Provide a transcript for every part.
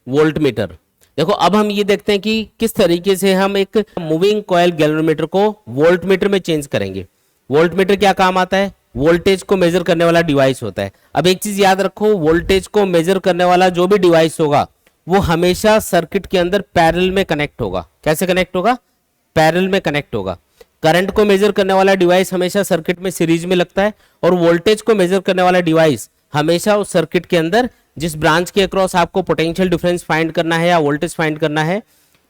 Volt meter. देखो अब हम ये देखते हैं कि किस तरीके से हम एक मूविंग कॉइल गैल्वेनोमीटर को वोल्ट मीटर में चेंज करेंगे। वोल्ट मीटर क्या काम आता है? वोल्टेज को मेजर करने वाला डिवाइस होता है। अब एक चीज याद रखो, वोल्टेज को मेजर करने वाला जो भी डिवाइस होगा वो हमेशा सर्किट के अंदर पैरेलल में कनेक्ट होगा। कैसे कनेक्ट होगा? पैरेलल में कनेक्ट होगा। करंट को मेजर करने वाला डिवाइस हमेशा सर्किट में सीरीज में लगता है, और वोल्टेज को मेजर करने वाला डिवाइस हमेशा उस सर्किट के अंदर जिस ब्रांच के अक्रॉस आपको पोटेंशियल डिफरेंस फाइंड करना है या वोल्टेज फाइंड करना है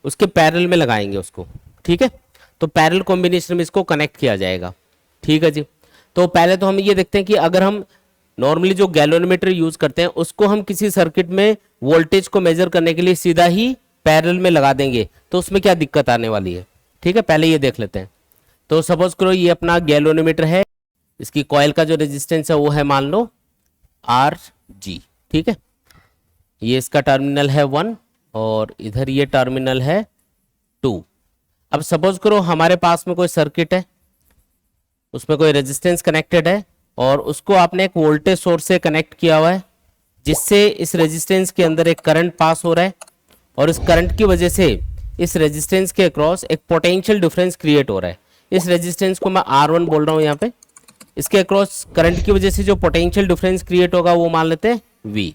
उसके पैरेलल में लगाएंगे उसको। ठीक है, तो पैरेलल कॉम्बिनेशन में इसको कनेक्ट किया जाएगा। ठीक है जी। तो पहले तो हम ये देखते हैं कि अगर हम नॉर्मली जो गैल्वेनोमीटर यूज करते हैं उसको हम किसी सर्किट में वोल्टेज को मेजर करने के लिए सीधा ही पैरेलल में लगा देंगे तो उसमें क्या दिक्कत आने वाली है। ठीक है, पहले ये देख लेते हैं। तो सपोज करो ये अपना गैल्वेनोमीटर है, इसकी कॉइल का जो रेजिस्टेंस है वो है मान लो Rg। ठीक है, ये इसका टर्मिनल है 1 और इधर ये टर्मिनल है 2। अब सपोज करो हमारे पास में कोई सर्किट है, उसमें कोई रेजिस्टेंस कनेक्टेड है और उसको आपने एक वोल्टेज सोर्स से कनेक्ट किया हुआ है जिससे इस रेजिस्टेंस के अंदर एक करंट पास हो रहा है, और इस करंट की वजह से इस रेजिस्टेंस के अक्रॉस एक पोटेंशियल डिफरेंस क्रिएट हो रहा है। इस रेजिस्टेंस को मैं R1 बोल रहा हूं यहाँ पे। इसके अक्रॉस करंट की वजह से जो पोटेंशियल डिफरेंस क्रिएट होगा वो मान लेते हैं V।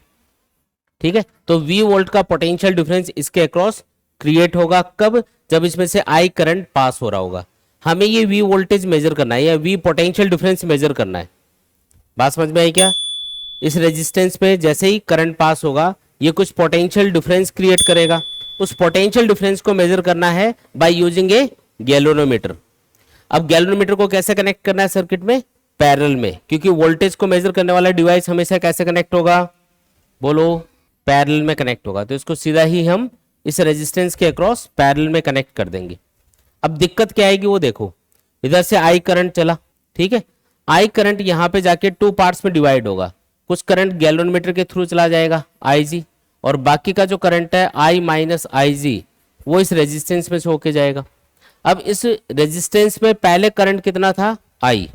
ठीक है, तो V वोल्ट का पोटेंशियल डिफरेंस इसके अक्रॉस क्रिएट होगा। कब? जब इसमें से I करंट पास हो रहा होगा। हमें ये V वोल्टेज मेजर करना है या V पोटेंशियल डिफरेंस मेजर करना है। बात समझ में आई क्या? इस रेजिस्टेंस पे जैसे ही करंट पास होगा ये कुछ पोटेंशियल डिफरेंस क्रिएट करेगा। उस पोटेंशियल डिफरेंस को मेजर करना है बाय यूजिंग ए गैल्वेनोमीटर। अब गैल्वेनोमीटर को कैसे कनेक्ट करना है सर्किट में? पैरेलल में, क्योंकि वोल्टेज को मेजर करने वाला डिवाइस हमेशा कैसे कनेक्ट होगा? बोलो, पैरेलल में कनेक्ट होगा। तो इसको सीधा ही हम इस रेजिस्टेंस के अक्रॉस पैरेलल में कनेक्ट कर देंगे। अब दिक्कत क्या आएगी वो देखो, इधर से I करंट चला। ठीक है, I करंट यहाँ पे जाके 2 पार्ट्स में डिवाइड होगा। कुछ करंट गैल्वेनोमीटर के थ्रू चला जाएगा Ig, और बाकी का जो करंट है I माइनस Ig वो इस रेजिस्टेंस में से होके जाएगा। अब इस रेजिस्टेंस में पहले करंट कितना था? I,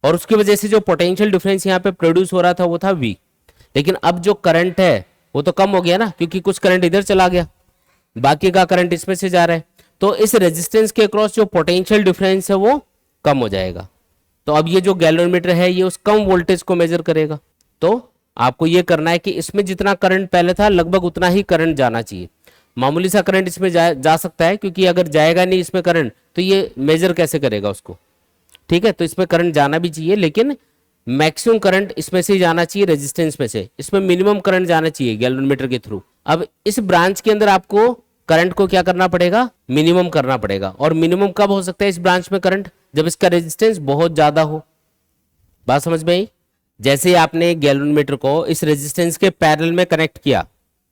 और उसकी वजह से जो पोटेंशियल डिफरेंस यहाँ पे प्रोड्यूस हो रहा था वो था V। लेकिन अब जो करंट है वो तो कम हो गया ना, क्योंकि कुछ करंट इधर चला गया, बाकी का करंट इसमें से जा रहा है, तो इस रेजिस्टेंस के अक्रॉस जो पोटेंशियल डिफरेंस है वो कम हो जाएगा। तो अब ये जो गैल्वेनोमीटर है ये उस कम वोल्टेज को मेजर करेगा। तो आपको ये करना है कि इसमें जितना करंट पहले था लगभग उतना ही करंट जाना चाहिए। मामूली सा करंट इसमें जा सकता है, क्योंकि अगर जाएगा नहीं इसमें करंट तो ये मेजर कैसे करेगा उसको। ठीक है, तो इसमें करंट जाना भी चाहिए, लेकिन मैक्सिमम करंट इसमें से ही जाना चाहिए रेजिस्टेंस में से। इसमें मिनिमम करंट जाना चाहिए गैल्वेनोमीटर के थ्रू। अब इस ब्रांच के अंदर आपको करंट को क्या करना पड़ेगा? मिनिमम करना पड़ेगा। और मिनिमम कब हो सकता है इस ब्रांच में करंट? जब इसका रेजिस्टेंस बहुत ज्यादा हो। बात समझ में आई? जैसे ही आपने गैल्वेनोमीटर को इस रेजिस्टेंस के पैरेलल में कनेक्ट किया,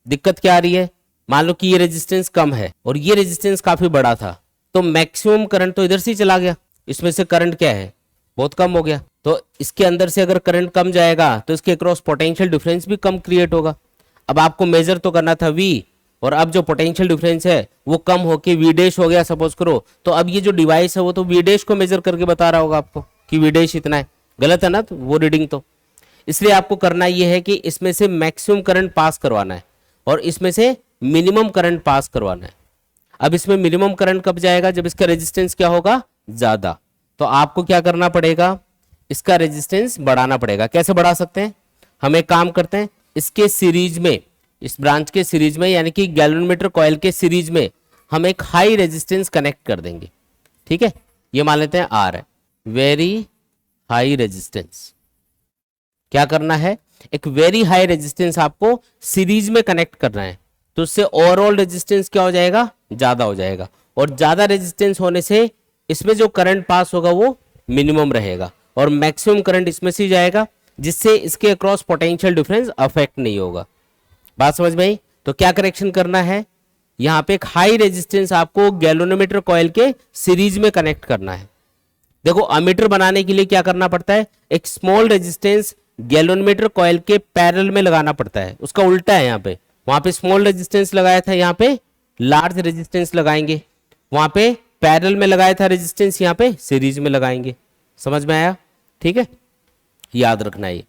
दिक्कत क्या आ रही है? मान लो कि ये रेजिस्टेंस कम है और ये रेजिस्टेंस काफी बड़ा था, तो मैक्सिमम करंट तो इधर से ही चला गया। इसमें से करंट क्या है? बहुत कम हो गया। तो इसके अंदर से अगर करंट कम जाएगा तो इसके क्रॉस पोटेंशियल डिफरेंस भी कम क्रिएट होगा। अब आपको मेजर तो करना था V, और अब जो पोटेंशियल डिफरेंस है वो कम होके V डैश हो गया सपोज करो, तो अब ये जो डिवाइस है वो तो V डैश को मेजर करके बता रहा होगा आपको कि V डैश इतना है। गलत है ना तो वो रीडिंग तो। इसलिए आपको करना ये है कि इसमें से मैक्सिमम करंट पास करवाना है और इसमें से मिनिमम करंट पास करवाना है। अब इसमें मिनिमम करंट कब जाएगा? जब इसका रेजिस्टेंस क्या होगा? ज्यादा। तो आपको क्या करना पड़ेगा? इसका रेजिस्टेंस बढ़ाना पड़ेगा। कैसे बढ़ा सकते हैं? हम एक काम करते हैं, इसके सीरीज में, इस ब्रांच के सीरीज में, यानी कि गैल्वेनोमीटर कॉइल के सीरीज में हम एक हाई रेजिस्टेंस कनेक्ट कर देंगे। ठीक है, ये मान लेते हैं R है, वेरी हाई रेजिस्टेंस। क्या करना है? एक वेरी हाई रेजिस्टेंस आपको सीरीज में कनेक्ट करना है, तो उससे ओवरऑल रेजिस्टेंस क्या हो जाएगा? ज्यादा हो जाएगा। और ज्यादा रेजिस्टेंस होने से इसमें जो करंट पास होगा वो मिनिमम रहेगा और मैक्सिमम करंट इसमें से जाएगा, जिससे इसके अक्रॉस पोटेंशियल डिफरेंस अफेक्ट नहीं होगा। बात समझ में आई? तो क्या करेक्शन करना है? यहाँ पे एक हाई रेजिस्टेंस आपको गैल्वेनोमीटर कॉइल के सीरीज में कनेक्ट करना है। देखो, अमीटर बनाने के लिए क्या करना पड़ता है? एक स्मॉल रेजिस्टेंस गैल्वेनोमीटर कॉइल के पैरेलल में लगाना पड़ता है। उसका उल्टा है यहाँ पे। वहां पे स्मॉल रेजिस्टेंस लगाया था, यहाँ पे लार्ज रेजिस्टेंस लगाएंगे। वहां पे पैरेलल में लगाया था रेजिस्टेंस, यहाँ पे सीरीज में लगाएंगे। समझ में आया? ठीक है, याद रखना ये।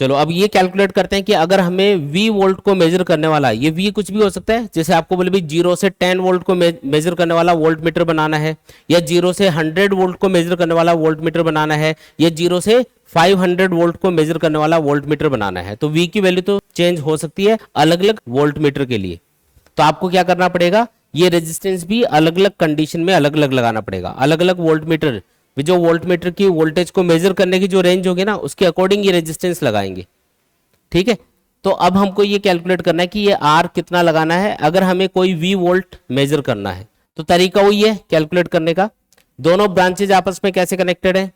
चलो अब ये कैलकुलेट करते हैं कि अगर हमें V वोल्ट को मेजर करने वाला, ये V कुछ भी हो सकता है, जैसे आपको बोले भी 0 से 10 वोल्ट को मेजर करने वाला वोल्ट मीटर बनाना है, या 0 से 100 वोल्ट को मेजर करने वाला वोल्ट मीटर बनाना है, या 0 से 500 वोल्ट को मेजर करने वाला वोल्ट मीटर बनाना है, तो V की वैल्यू तो चेंज हो सकती है अलग अलग वोल्ट मीटर के लिए। तो आपको क्या करना पड़ेगा, ये रेजिस्टेंस भी अलग अलग कंडीशन में अलग अलग लगाना पड़ेगा। अलग अलग वोल्ट मीटर, जो वोल्ट मीटर की वोल्टेज को मेजर करने की जो रेंज होगी ना, उसके अकॉर्डिंग ये रेजिस्टेंस लगाएंगे। ठीक है, तो अब हमको ये कैलकुलेट करना है कि ये R कितना लगाना है अगर हमें कोई V वोल्ट मेजर करना है। तो तरीका वही है कैलकुलेट करने का। दोनों ब्रांचेज आपस में कैसे कनेक्टेड है,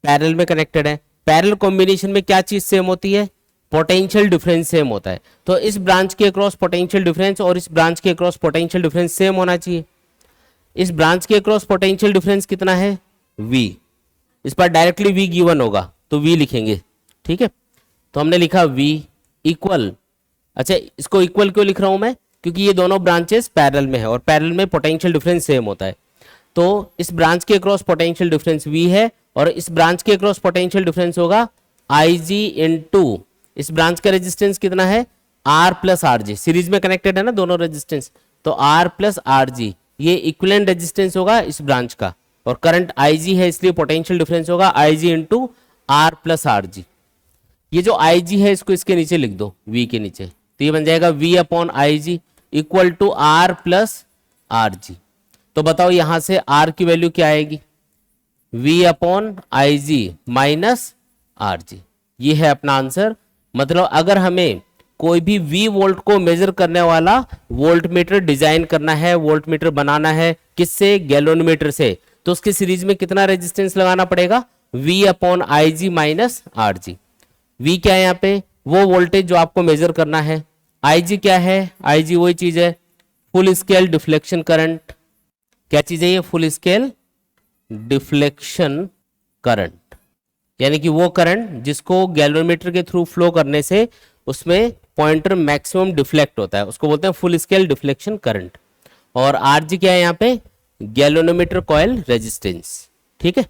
पैरेलल में कनेक्टेड है। पैरेलल कॉम्बिनेशन में क्या चीज सेम होती है, पोटेंशियल डिफरेंस सेम होता है। तो इस ब्रांच के अक्रॉस पोटेंशियल डिफरेंस और इस ब्रांच के अक्रॉस पोटेंशियल डिफरेंस सेम होना चाहिए। इस ब्रांच के अक्रॉस पोटेंशियल डिफरेंस कितना है, V। इस पर डायरेक्टली V गिवन होगा तो V लिखेंगे। ठीक है, तो हमने लिखा V इक्वल, अच्छा इसको इक्वल क्यों लिख रहा हूं मैं, क्योंकि ये दोनों ब्रांचेस पैरेलल में है और पैरेलल में पोटेंशियल डिफरेंस सेम होता है। तो इस ब्रांच के अक्रॉस पोटेंशियल डिफरेंस V है और इस ब्रांच के अक्रॉस पोटेंशियल डिफरेंस होगा Ig इनटू इस ब्रांच का रेजिस्टेंस कितना है, R प्लस आर जी। सीरीज में कनेक्टेड है ना दोनों रेजिस्टेंस, तो R प्लस आर जी ये इक्विवेलेंट रेजिस्टेंस होगा इस ब्रांच का, और करंट Ig है इसलिए पोटेंशियल डिफरेंस होगा Ig into R plus R जी। ये जो Ig है इसको इसके नीचे लिख दो, V के नीचे, तो ये बन जाएगा V upon Ig equal to R plus R G. तो बताओ यहां से R की वैल्यू क्या आएगी, V upon Ig minus R G. ये है अपना आंसर। मतलब अगर हमें कोई भी V वोल्ट को मेजर करने वाला वोल्ट मीटर डिजाइन करना है, वोल्ट मीटर बनाना है, किससे, गैलोनमीटर से, तो उसके सीरीज में कितना रेजिस्टेंस लगाना पड़ेगा, V upon Ig minus R G. V क्या है यहाँ पे, वो वोल्टेज जो आपको मेजर करना है। Ig क्या है, Ig वही चीज है, फुल स्केल डिफ्लेक्शन करंट। क्या चीज है ये, फुल स्केल डिफ्लेक्शन करंट, यानी कि वो करंट जिसको गैल्वेनोमीटर के थ्रू फ्लो करने से उसमें पॉइंटर मैक्सिमम डिफ्लेक्ट होता है, उसको बोलते हैं फुल स्केल डिफ्लेक्शन करंट। और आरजी क्या है यहाँ पे, गैल्वेनोमीटर कॉइल रेजिस्टेंस। ठीक है,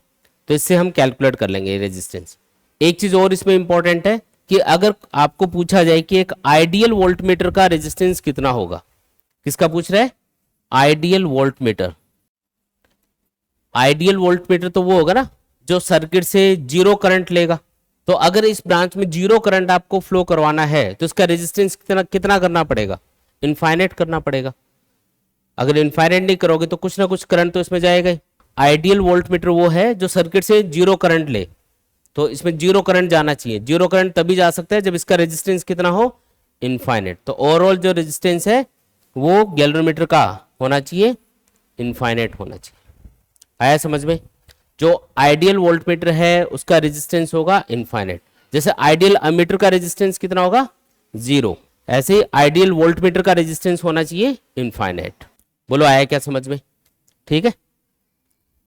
तो इससे हम कैलकुलेट कर लेंगे रेजिस्टेंस। एक चीज और इसमें इंपॉर्टेंट है कि अगर आपको पूछा जाए कि एक आइडियल वोल्टमीटर का रेजिस्टेंस कितना होगा, किसका पूछ रहा है, आइडियल वोल्टमीटर। आइडियल वोल्टमीटर तो वो होगा ना जो सर्किट से जीरो करंट लेगा। तो अगर इस ब्रांच में जीरो करंट आपको फ्लो करवाना है तो इसका रेजिस्टेंस कितना करना पड़ेगा, इनफाइनाइट करना पड़ेगा। अगर इनफाइनाइट नहीं करोगे तो कुछ ना कुछ करंट तो इसमें जाएगा ही। आइडियल वोल्टमीटर वो है जो सर्किट से जीरो करंट ले, तो इसमें जीरो करंट जाना चाहिए। जीरो करंट तभी जा सकता है जब इसका रेजिस्टेंस कितना हो, इनफाइनाइट। तो ओवरऑल जो रेजिस्टेंस है वो गैल्वेनोमीटर का होना चाहिए, इनफाइनाइट होना चाहिए। आया समझ में। जो आइडियल वोल्टमीटर है उसका रेजिस्टेंस होगा इनफाइनाइट। जैसे आइडियल अमीटर का रेजिस्टेंस कितना होगा, जीरो, ऐसे ही आइडियल वोल्टमीटर का रेजिस्टेंस होना चाहिए इनफाइनाइट। बोलो आया क्या समझ में, ठीक है।